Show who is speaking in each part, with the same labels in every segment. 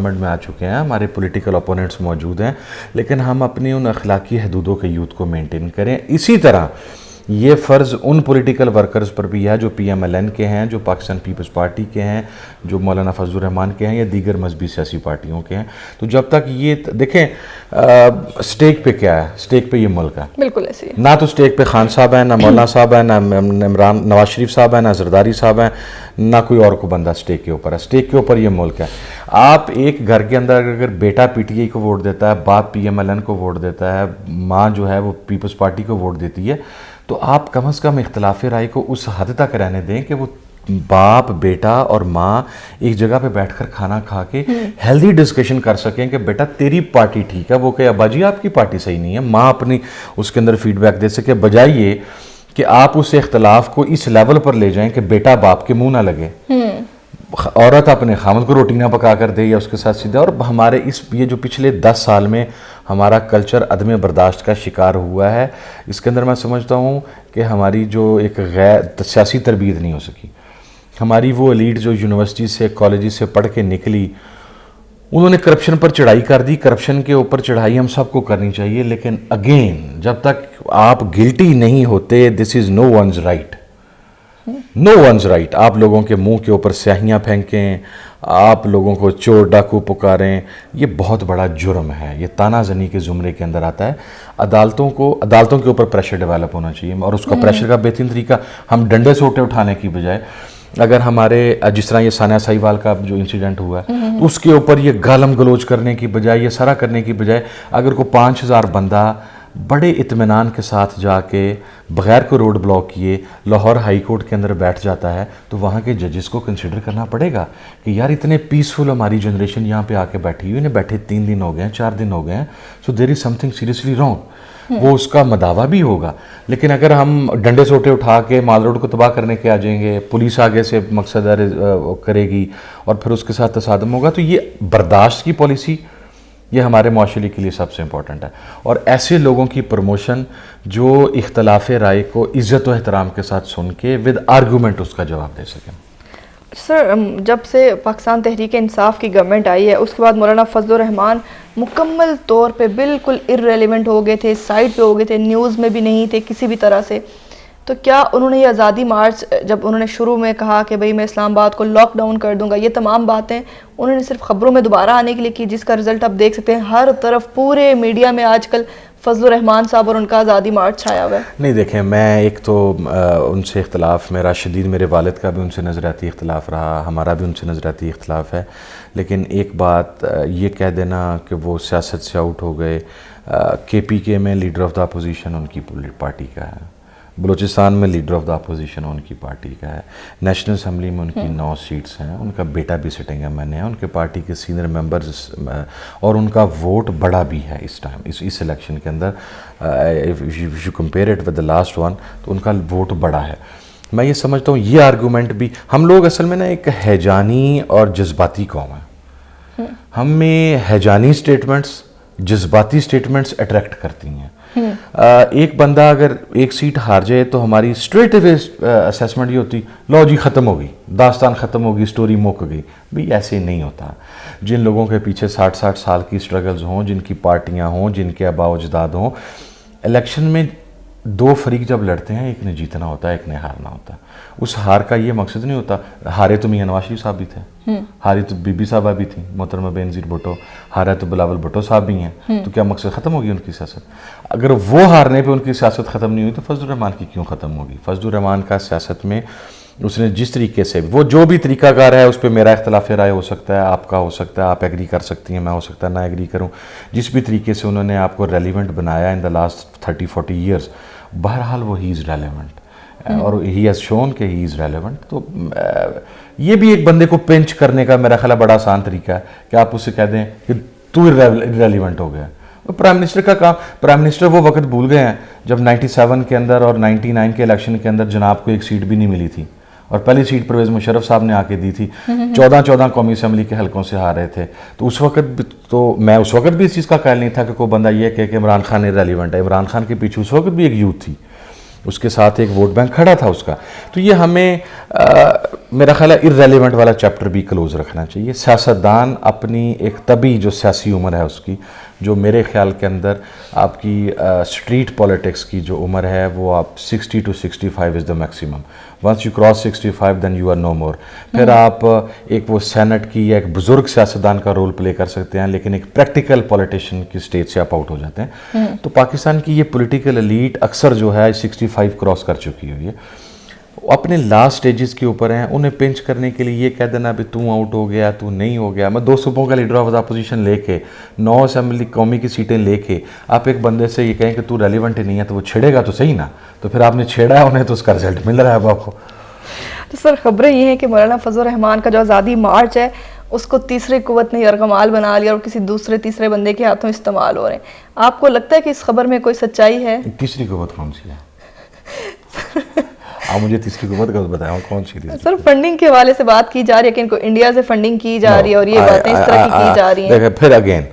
Speaker 1: میں آ چکے ہیں, ہمارے پولیٹیکل اپوننٹس موجود ہیں, لیکن ہم اپنی ان اخلاقی حدودوں کے یوتھ کو مینٹین کریں. اسی طرح یہ فرض ان پولیٹیکل ورکرز پر بھی ہے جو پی ایم ایل این کے ہیں, جو پاکستان پیپلز پارٹی کے ہیں, جو مولانا فضل الرحمان کے ہیں, یا دیگر مذہبی سیاسی پارٹیوں کے ہیں. تو جب تک یہ دیکھیں سٹیک پہ کیا ہے, سٹیک پہ یہ ملک ہے.
Speaker 2: بالکل ایسے ہی.
Speaker 1: نہ تو سٹیک پہ خان صاحب ہیں, نہ مولانا صاحب ہیں, نہ نواز شریف صاحب ہیں, نہ زرداری صاحب ہیں, نہ کوئی اور کو بندہ سٹیک کے اوپر ہے. سٹیک کے اوپر یہ ملک ہے. آپ ایک گھر کے اندر اگر بیٹا پی ٹی آئی کو ووٹ دیتا ہے, باپ پی ایم ایل این کو ووٹ دیتا ہے, ماں جو ہے وہ پیپلز پارٹی کو ووٹ دیتی ہے, تو آپ کم از کم اختلاف رائے کو اس حد تک رہنے دیں کہ وہ باپ, بیٹا اور ماں ایک جگہ پہ بیٹھ کر کھانا کھا کے ہیلدی ڈسکشن کر سکیں کہ بیٹا تیری پارٹی ٹھیک ہے, وہ کہ ابا جی آپ کی پارٹی صحیح نہیں ہے. ماں اپنی اس کے اندر فیڈ بیک دے سکے, بجائے یہ کہ آپ اس اختلاف کو اس لیول پر لے جائیں کہ بیٹا باپ کے منہ نہ لگے, عورت اپنے خامد کو روٹی نہ پکا کر دے یا اس کے ساتھ سیدھا. اور ہمارے یہ جو پچھلے 10 سال میں ہمارا کلچر عدم برداشت کا شکار ہوا ہے, اس کے اندر میں سمجھتا ہوں کہ ہماری جو ایک غیر سیاسی تربیت نہیں ہو سکی. ہماری وہ ایلیٹ جو یونیورسٹی سے, کالجز سے پڑھ کے نکلی, انہوں نے کرپشن پر چڑھائی کر دی. کرپشن کے اوپر چڑھائی ہم سب کو کرنی چاہیے, لیکن اگین جب تک آپ گلٹی نہیں ہوتے, دس از نو ونز رائٹ, نو ونز رائٹ. آپ لوگوں کے منہ کے اوپر سیاہیاں پھینکیں, آپ لوگوں کو چور ڈاکو پکاریں, یہ بہت بڑا جرم ہے. یہ تانا زنی کے زمرے کے اندر آتا ہے. عدالتوں کے اوپر پریشر ڈیولپ ہونا چاہیے, اور اس کا پریشر کا بہترین طریقہ ہم ڈنڈے سوٹے اٹھانے کی بجائے, اگر ہمارے جس طرح یہ ثانیہ سہیوال کا جو انسیڈنٹ ہوا ہے, تو اس کے اوپر یہ گالم گلوچ کرنے کی بجائے, یہ سارا کرنے کی بجائے, اگر کوئی 5000 بندہ بڑے اطمینان کے ساتھ جا کے بغیر کوئی روڈ بلاک کیے لاہور ہائی کورٹ کے اندر بیٹھ جاتا ہے, تو وہاں کے ججز کو کنسیڈر کرنا پڑے گا کہ یار اتنے پیسفل ہماری جنریشن یہاں پہ آ کے بیٹھی ہوئی, انہیں بیٹھے 3 دن ہو گئے ہیں, 4 دن ہو گئے ہیں, سو دیر از سم تھنگ سیریسلی رانگ. وہ اس کا مداوع بھی ہوگا. لیکن اگر ہم ڈنڈے سوٹے اٹھا کے مال روڈ کو تباہ کرنے کے آ جائیں گے, پولیس آگے سے مقصد کرے گی اور پھر اس کے ساتھ تصادم ہوگا, تو یہ برداشت کی پالیسی یہ ہمارے معاشرے کے لیے سب سے امپورٹنٹ ہے. اور ایسے لوگوں کی پروموشن جو اختلاف رائے کو عزت و احترام کے ساتھ سن کے ود آرگومنٹ اس کا جواب دے سکیں.
Speaker 2: سر, جب سے پاکستان تحریک انصاف کی گورنمنٹ آئی ہے, اس کے بعد مولانا فضل الرحمان مکمل طور پہ بالکل ارریلیونٹ ہو گئے تھے, سائڈ پہ ہو گئے تھے, نیوز میں بھی نہیں تھے کسی بھی طرح سے. تو کیا انہوں نے یہ آزادی مارچ جب انہوں نے شروع میں کہا کہ بھئی میں اسلام آباد کو لاک ڈاؤن کر دوں گا, یہ تمام باتیں انہوں نے صرف خبروں میں دوبارہ آنے کے لیے کی, جس کا رزلٹ آپ دیکھ سکتے ہیں ہر طرف پورے میڈیا میں آج کل فضل الرحمان صاحب اور ان کا آزادی مارچ چھایا ہوا ہے. نہیں
Speaker 1: دیکھیں, میں ایک تو ان سے اختلاف, میرا شدید میرے والد کا بھی ان سے نظریاتی اختلاف رہا, ہمارا بھی ان سے نظریاتی اختلاف ہے, لیکن ایک بات یہ کہہ دینا کہ وہ سیاست سے آؤٹ ہو گئے. کے پی کے میں لیڈر آف دا اپوزیشن ان کی پارٹی کا ہے, بلوچستان میں لیڈر آف دا اپوزیشن ان کی پارٹی کا ہے, نیشنل اسمبلی میں ان کی 9 سیٹس ہیں, ان کا بیٹا بھی سٹنگ ایم این اے ہے, ان کے پارٹی کے سینئر ممبرز, اور ان کا ووٹ بڑا بھی ہے اس ٹائم, اس الیکشن کے اندر. if you compare it with the last one, تو ان کا ووٹ بڑا ہے. میں یہ سمجھتا ہوں یہ آرگومنٹ بھی, ہم لوگ اصل میں نا ایک ہیجانی اور جذباتی قوم ہیں, ہم میں ہیجانی سٹیٹمنٹس, جذباتی سٹیٹمنٹس اٹریکٹ کرتی ہیں. ایک بندہ اگر ایک سیٹ ہار جائے تو ہماری اسٹریٹ اوے اسیسمنٹ یہ ہوتی, لو جی ختم ہو گئی, داستان ختم ہو گئی, سٹوری مک گئی. بھی ایسے نہیں ہوتا. جن لوگوں کے پیچھے 60 سال کی سٹرگلز ہوں, جن کی پارٹیاں ہوں, جن کے آباء و اجداد ہوں, الیکشن میں 2 فریق جب لڑتے ہیں, ایک نے جیتنا ہوتا ہے, ایک نے ہارنا ہوتا ہے. اس ہار کا یہ مقصد نہیں ہوتا, ہارے تو میاں نواز شریف صاحب بھی تھے, ہاری تو بی بی صاحبہ بھی تھیں, محترمہ بینظیر بھٹو, ہارا تو بلاول بھٹو صاحب بھی ہیں. تو کیا مقصد ختم ہوگی ان کی سیاست؟ اگر وہ ہارنے پہ ان کی سیاست ختم نہیں ہوئی تو فضل الرحمان کی کیوں ختم ہوگی؟ فضل الرحمان کا سیاست میں اس نے جس طریقے سے, وہ جو بھی طریقہ کار ہے, اس پہ میرا اختلاف رائے ہو سکتا ہے, آپ کا ہو سکتا ہے, آپ ایگری کر سکتی ہیں, میں ہو سکتا ہے نہ ایگری کروں, جس بھی طریقے سے انہوں نے آپ کو ریلیونٹ بنایا ان دا لاسٹ 30-40 ایئرس, بہرحال وہ ہی از ریلیونٹ, اور ہی ہیز شون کہ ہی از ریلیونٹ. تو یہ بھی ایک بندے کو پنچ کرنے کا میرا خیال بڑا آسان طریقہ ہے کہ آپ اسے کہہ دیں کہ تو ریلیونٹ ہو گیا. پرائم منسٹر کا کام, پرائم منسٹر وہ وقت بھول گئے ہیں جب 97 کے اندر اور 99 کے الیکشن کے اندر جناب کو ایک سیٹ بھی نہیں ملی تھی, اور پہلی سیٹ پرویز مشرف صاحب نے آ کے دی تھی, 14 قومی اسمبلی کے حلقوں سے ہار رہے تھے. تو اس وقت تو میں اس وقت بھی اس چیز کا قائل نہیں تھا کہ کوئی بندہ یہ کہے کہ عمران خان ریلیونٹ ہے. عمران خان کے پیچھے اس وقت بھی ایک یوتھ تھی, اس کے ساتھ ایک ووٹ بینک کھڑا تھا اس کا. تو یہ ہمیں میرا خیال ہے ارریلیونٹ والا چیپٹر بھی کلوز رکھنا چاہیے. سیاستدان اپنی ایک طبی جو سیاسی عمر ہے اس کی, جو میرے خیال کے اندر آپ کی اسٹریٹ پالیٹکس کی جو عمر ہے وہ آپ 60 to 65 is the maximum. Once you cross 65 then you are no more. پھر آپ ایک وہ سینٹ کی یا ایک بزرگ سیاستدان کا رول پلے کر سکتے ہیں, لیکن ایک پریکٹیکل پولیٹیشین کی اسٹیج سے آپ آؤٹ ہو جاتے ہیں. تو پاکستان کی یہ پولیٹیکل ایلیٹ اکثر جو ہے 65 کراس کر چکی ہوئی ہے, اپنے لاسٹ سٹیجز کے اوپر ہیں. انہیں پنچ کرنے کے لیے یہ کہہ دینا بھی تو آؤٹ ہو گیا, تو نہیں ہو گیا. میں 2 صوبوں کا لیڈر آف اپوزیشن لے کے 9 اسمبلی قومی کی سیٹیں لے کے آپ ایک بندے سے یہ کہیں کہ تو ریلیونٹ ہی نہیں ہے, تو وہ چھیڑے گا تو صحیح نا. تو پھر آپ نے چھیڑا ہے انہیں, تو اس کا رزلٹ مل رہا ہے اب آپ کو.
Speaker 2: تو سر خبریں یہ ہیں کہ مولانا فضل الرحمان کا جو آزادی مارچ ہے اس کو تیسری قوت نے یرغمال بنا لیا اور کسی تیسرے بندے کے ہاتھوں استعمال ہو رہے ہیں. آپ کو لگتا ہے کہ اس خبر میں کوئی سچائی ہے؟
Speaker 1: تیسری قوت کون سی ہے؟ آپ مجھے تیسری قوت کا بتائیں کون سی تھی؟
Speaker 2: سر فنڈنگ کے حوالے سے بات کی جا رہی ہے کہ ان کو انڈیا سے فنڈنگ کی جا رہی ہے اور یہ باتیں اس طرح کی جا رہی ہیں.
Speaker 1: دیکھیں پھر اگین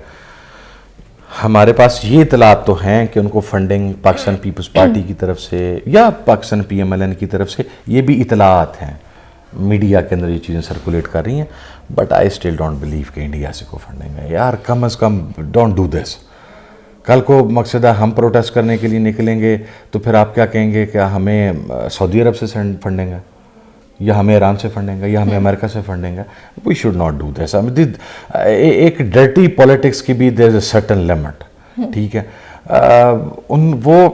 Speaker 1: ہمارے پاس یہ اطلاعات تو ہیں کہ ان کو فنڈنگ پاکستان پیپلز پارٹی کی طرف سے یا پاکستان PMLN کی طرف سے, یہ بھی اطلاعات ہیں, میڈیا کے اندر یہ چیزیں سرکولیٹ کر رہی ہیں. But I still don't believe کہ انڈیا سے کو فنڈنگ ہے. یار کم از کم ڈونٹ ڈو دس. کل کو مقصد ہے ہم پروٹیسٹ کرنے کے لیے نکلیں گے تو پھر آپ کیا کہیں گے کہ ہمیں سعودی عرب سے فنڈنگ ہے, یا ہمیں ایران سے فنڈنگ ہے, یا ہمیں امریکہ سے فنڈنگ ہے. We should not do this. ایک ڈرٹی پالیٹکس کی بھی دیر از اے سرٹن لمٹ. ٹھیک ہے, وہ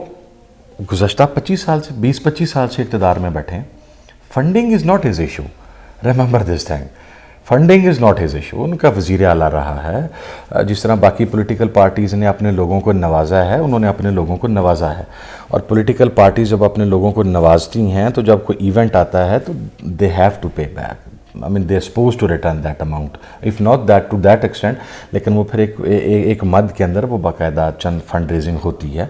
Speaker 1: گزشتہ 25 سال سے 20-25 سال سے اقتدار میں بیٹھے ہیں. Funding is not his issue. Remember this thing, funding is not his issue. ان کا وزیر اعلیٰ رہا ہے. جس طرح باقی پولیٹیکل پارٹیز نے اپنے لوگوں کو نوازا ہے, انہوں نے اپنے لوگوں کو نوازا ہے. اور پولیٹیکل پارٹیز جب اپنے لوگوں کو نوازتی ہیں تو جب کوئی ایونٹ آتا ہے تو they have to pay back. I mean they are supposed to return that amount, if not that to that extent. لیکن وہ پھر ایک مد کے اندر وہ باقاعدہ چند فنڈ ریزنگ ہوتی ہے.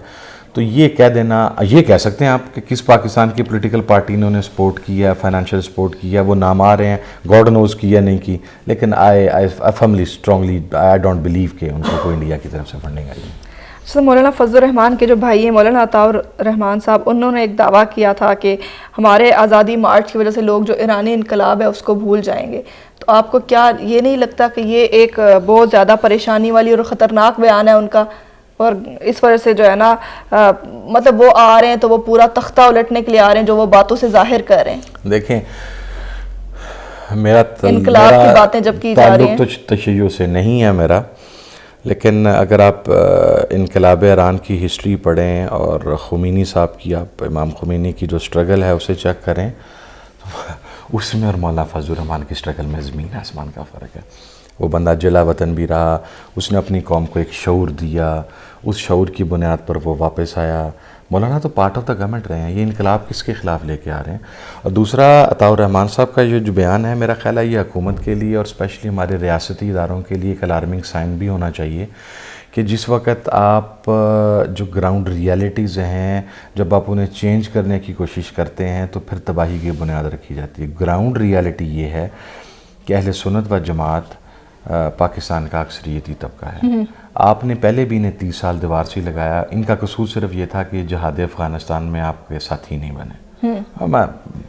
Speaker 1: تو یہ کہہ دینا, یہ کہہ سکتے ہیں آپ کہ کس پاکستان کی پولیٹیکل پارٹی نے انہیں سپورٹ کیا, فائنینشیل سپورٹ کیا, وہ نام آ رہے ہیں, گاڈ نوز کیا نہیں کی. لیکن I firmly strongly I don't believe کہ ان کو کوئی انڈیا کی طرف سے فنڈنگ آئی.
Speaker 2: سر مولانا فضل الرحمان کے جو بھائی ہیں مولانا عطاء الرحمان صاحب, انہوں نے ایک دعویٰ کیا تھا کہ ہمارے آزادی مارچ کی وجہ سے لوگ جو ایرانی انقلاب ہے اس کو بھول جائیں گے. تو آپ کو کیا یہ نہیں لگتا کہ یہ ایک بہت زیادہ پریشانی والی اور خطرناک بیان ہے ان کا, اور اس وجہ سے جو ہے نا مطلب وہ آ رہے ہیں تو وہ پورا تختہ الٹنے کے لیے آ رہے ہیں جو وہ باتوں سے ظاہر کر رہے ہیں؟
Speaker 1: دیکھیں میرا
Speaker 2: انقلاب کی باتیں جب کی جا رہی ہیں,
Speaker 1: تعلق تو تشیع سے نہیں ہے میرا, لیکن اگر آپ انقلاب ایران کی ہسٹری پڑھیں اور خمینی صاحب کی, آپ امام خمینی کی جو سٹرگل ہے اسے چیک کریں, تو اس میں اور مولانا فضل الرحمان کی سٹرگل میں زمین آسمان کا فرق ہے. وہ بندہ جلا وطن بھی رہا, اس نے اپنی قوم کو ایک شعور دیا, اس شعور کی بنیاد پر وہ واپس آیا. مولانا تو پارٹ آف دا گورنمنٹ رہے ہیں. یہ انقلاب کس کے خلاف لے کے آ رہے ہیں؟ اور دوسرا عطاء الرحمان صاحب کا جو بیان ہے, میرا خیال ہے یہ حکومت کے لیے اور اسپیشلی ہمارے ریاستی اداروں کے لیے ایک الارمنگ سائن بھی ہونا چاہیے کہ جس وقت آپ جو گراؤنڈ ریالٹیز ہیں جب آپ انہیں چینج کرنے کی کوشش کرتے ہیں تو پھر تباہی کی بنیاد رکھی جاتی ہے. گراؤنڈ ریالٹی یہ ہے کہ اہل سنت و جماعت پاکستان کا اکثریتی طبقہ ہے. آپ نے پہلے بھی انہیں 30 سال دیوار سے لگایا. ان کا قصور صرف یہ تھا کہ جہاد افغانستان میں آپ کے ساتھی نہیں بنے.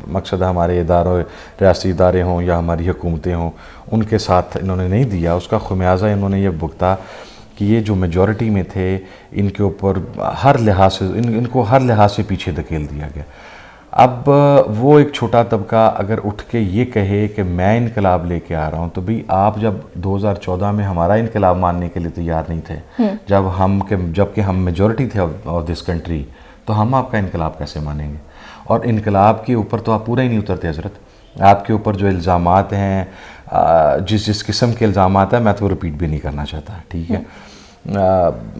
Speaker 1: مقصد ہمارے اداروں, ریاستی ادارے ہوں یا ہماری حکومتیں ہوں, ان کے ساتھ انہوں نے نہیں دیا. اس کا خمیازہ انہوں نے یہ بھگتا کہ یہ جو میجورٹی میں تھے ان کے اوپر ہر لحاظ سے ان کو ہر لحاظ سے پیچھے دھکیل دیا گیا. اب وہ ایک چھوٹا طبقہ اگر اٹھ کے یہ کہے کہ میں انقلاب لے کے آ رہا ہوں, تو بھی آپ جب 2014 میں ہمارا انقلاب ماننے کے لیے تیار نہیں تھے, جب کہ ہم میجورٹی تھے آف دس کنٹری, تو ہم آپ کا انقلاب کیسے مانیں گے؟ اور انقلاب کے اوپر تو آپ پورا ہی نہیں اترتے حضرت. آپ کے اوپر جو الزامات ہیں, جس قسم کے الزامات ہیں, میں تو رپیٹ بھی نہیں کرنا چاہتا. ٹھیک ہے,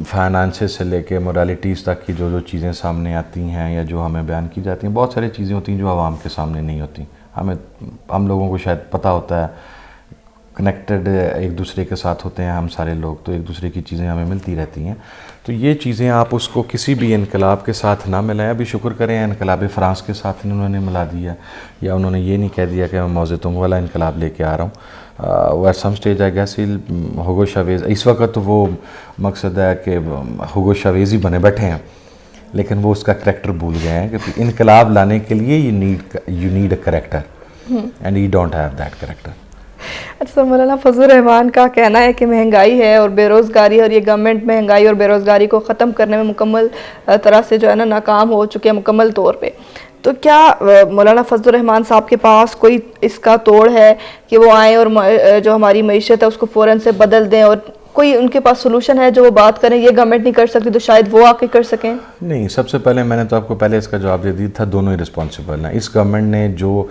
Speaker 1: فائنانسز سے لے کے مورالیٹیز تک کی جو چیزیں سامنے آتی ہیں یا جو ہمیں بیان کی جاتی ہیں, بہت ساری چیزیں ہوتی ہیں جو عوام کے سامنے نہیں ہوتی. ہم لوگوں کو شاید پتہ ہوتا ہے, کنیکٹڈ ایک دوسرے کے ساتھ ہوتے ہیں ہم سارے لوگ, تو ایک دوسرے کی چیزیں ہمیں ملتی رہتی ہیں. تو یہ چیزیں آپ اس کو کسی بھی انقلاب کے ساتھ نہ ملائیں. ابھی شکر کریں انقلاب فرانس کے ساتھ انہوں نے ملا دیا, یا انہوں نے یہ نہیں کہہ دیا کہ میں موزے تنگ والا انقلاب لے کے آ رہا ہوں. وہ at some stage I guess Hugo Chavez, اس وقت تو وہ مقصد ہے کہ ہوگو شاویز ہی بنے بیٹھے ہیں, لیکن وہ اس کا کریکٹر بھول گئے ہیں کہ انقلاب لانے کے لیے you need a character and you don't have that character.
Speaker 2: اچھا مولانا فضل الرحمان کا کہنا ہے کہ مہنگائی ہے اور بے روزگاری، اور یہ گورنمنٹ مہنگائی اور بے روزگاری کو ختم کرنے میں مکمل طرح سے جو ہے نا ناکام ہو چکے ہیں مکمل طور پہ. تو کیا مولانا فضل الرحمان صاحب کے پاس کوئی اس کا توڑ ہے کہ وہ آئیں اور جو ہماری معیشت ہے اس کو فوراً سے بدل دیں، اور کوئی ان کے پاس سولوشن ہے جو وہ بات کریں یہ گورنمنٹ نہیں کر سکتی تو شاید وہ آ کے کر سکیں؟
Speaker 1: نہیں، سب سے پہلے میں نے تو آپ کو پہلے اس کا جواب دے دی تھا، دونوں ہی رسپانسیبل ہیں. اس گورنمنٹ نے جو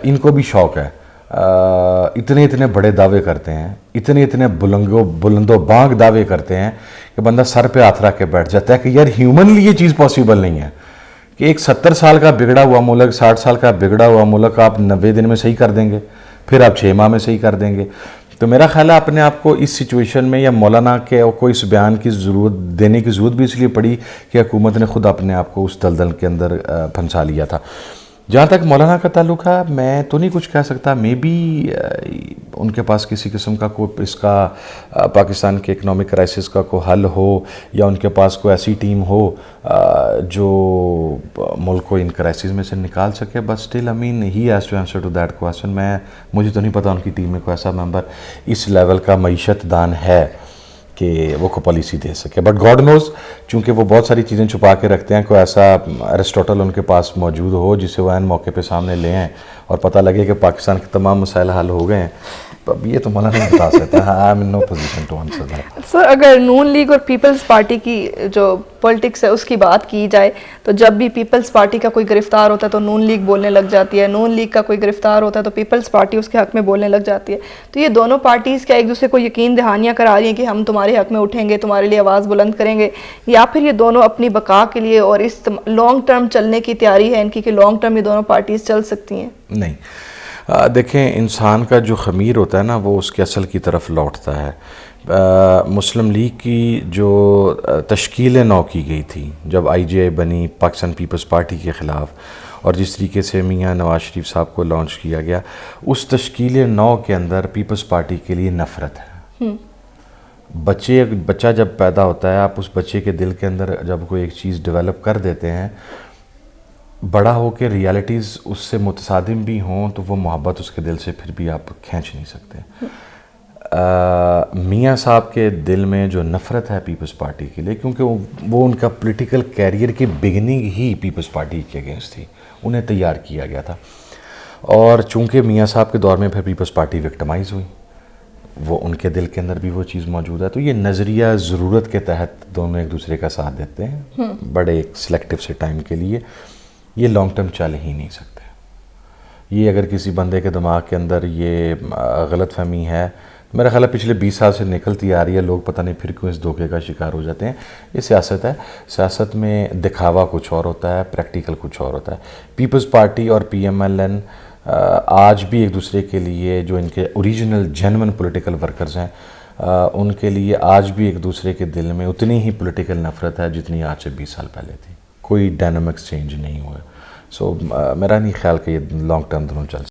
Speaker 1: ان کو بھی شوق ہے، اتنے بڑے دعوے کرتے ہیں، اتنے بلند و بانگ دعوے کرتے ہیں کہ بندہ سر پہ ہاتھ رکھ کے بیٹھ جاتا ہے کہ یار ہیومنلی یہ چیز پاسبل نہیں ہے کہ ایک 70 سال کا بگڑا ہوا ملک، 60 سال کا بگڑا ہوا ملک آپ 90 دن میں صحیح کر دیں گے، پھر آپ 6 ماہ میں صحیح کر دیں گے. تو میرا خیال ہے اپنے آپ کو اس سچویشن میں، یا مولانا کے کو اس بیان کی ضرورت دینے کی ضرورت بھی اس لیے پڑی کہ حکومت نے خود اپنے آپ کو اس دلدل کے اندر پھنسا لیا تھا. جہاں تک مولانا کا تعلق ہے، میں تو نہیں کچھ کہہ سکتا، مے بی ان کے پاس کسی قسم کا کوئی اس کا پاکستان کے اکنامک کرائسس کا کوئی حل ہو، یا ان کے پاس کوئی ایسی ٹیم ہو جو ملک کو ان کرائسس میں سے نکال سکے. But still I mean he has to answer to that question. مجھے تو نہیں پتا ان کی ٹیم میں کوئی ایسا ممبر اس لیول کا معیشت دان ہے کہ وہ کو پالیسی دے سکے. بٹ گاڈ نوز، چونکہ وہ بہت ساری چیزیں چھپا کے رکھتے ہیں، کوئی ایسا ایرسٹوٹل ان کے پاس موجود ہو جسے وہ عین موقع پہ سامنے لے آئیں اور پتہ لگے کہ پاکستان کے تمام مسائل حل ہو گئے ہیں. اب یہ تو مولانا نہیں بتا سکتا. I am in no position to answer that.
Speaker 2: Sir اگر نون لیگ اور پیپلز پارٹی کی جو پولیٹکس ہے اس کی بات کی جائے تو جب بھی پیپلز پارٹی کا کوئی گرفتار ہوتا ہے تو نون لیگ بولنے لگ جاتی ہے، نون لیگ کا کوئی گرفتار ہوتا ہے تو پیپلز پارٹی اس کے حق میں بولنے لگ جاتی ہے. تو یہ دونوں پارٹیز کیا ایک دوسرے کو یقین دہانیاں کرا رہی ہیں کہ ہم تمہارے حق میں اٹھیں گے، تمہارے لیے آواز بلند کریں گے، یا پھر یہ دونوں اپنی بقا کے لیے اور اس لانگ ٹرم چلنے کی تیاری ہے ان کی کہ لانگ ٹرم یہ دونوں پارٹیز چل سکتی ہیں؟
Speaker 1: نہیں، دیکھیں انسان کا جو خمیر ہوتا ہے نا وہ اس کے اصل کی طرف لوٹتا ہے. مسلم لیگ کی جو تشکیل نو کی گئی تھی جب آئی جے آئی بنی پاکستان پیپلز پارٹی کے خلاف، اور جس طریقے سے میاں نواز شریف صاحب کو لانچ کیا گیا، اس تشکیل نو کے اندر پیپلز پارٹی کے لیے نفرت ہے. بچہ جب پیدا ہوتا ہے، آپ اس بچے کے دل کے اندر جب کوئی ایک چیز ڈیولپ کر دیتے ہیں، بڑا ہو کے ریالٹیز اس سے متصادم بھی ہوں تو وہ محبت اس کے دل سے پھر بھی آپ کھینچ نہیں سکتے. میاں صاحب کے دل میں جو نفرت ہے پیپلز پارٹی کے لیے، کیونکہ وہ ان کا پولیٹیکل کیریئر کی بگننگ ہی پیپلز پارٹی کے اگینسٹ تھی، انہیں تیار کیا گیا تھا. اور چونکہ میاں صاحب کے دور میں پھر پیپلز پارٹی وکٹمائز ہوئی، وہ ان کے دل کے اندر بھی وہ چیز موجود ہے. تو یہ نظریہ ضرورت کے تحت دونوں ایک دوسرے کا ساتھ دیتے ہیں بڑے ایک سلیکٹیو سے ٹائم کے لیے. یہ لانگ ٹرم چل ہی نہیں سکتے. یہ اگر کسی بندے کے دماغ کے اندر یہ غلط فہمی ہے، میرا خیال ہے پچھلے 20 سال سے نکلتی آ رہی ہے، لوگ پتہ نہیں پھر کیوں اس دھوکے کا شکار ہو جاتے ہیں. یہ سیاست ہے، سیاست میں دکھاوا کچھ اور ہوتا ہے، پریکٹیکل کچھ اور ہوتا ہے. پیپلز پارٹی اور پی ایم ایل این آج بھی ایک دوسرے کے لیے، جو ان کے اوریجنل جینون پولیٹیکل ورکرز ہیں، ان کے لیے آج بھی ایک دوسرے کے دل میں اتنی ہی پولیٹیکل نفرت ہے جتنی آج سے 20 سال پہلے تھی. کوئی ڈائنامکس چینج نہیں ہوا. سو میرا نہیں خیال کہ یہ لانگ ٹرم دونوں چل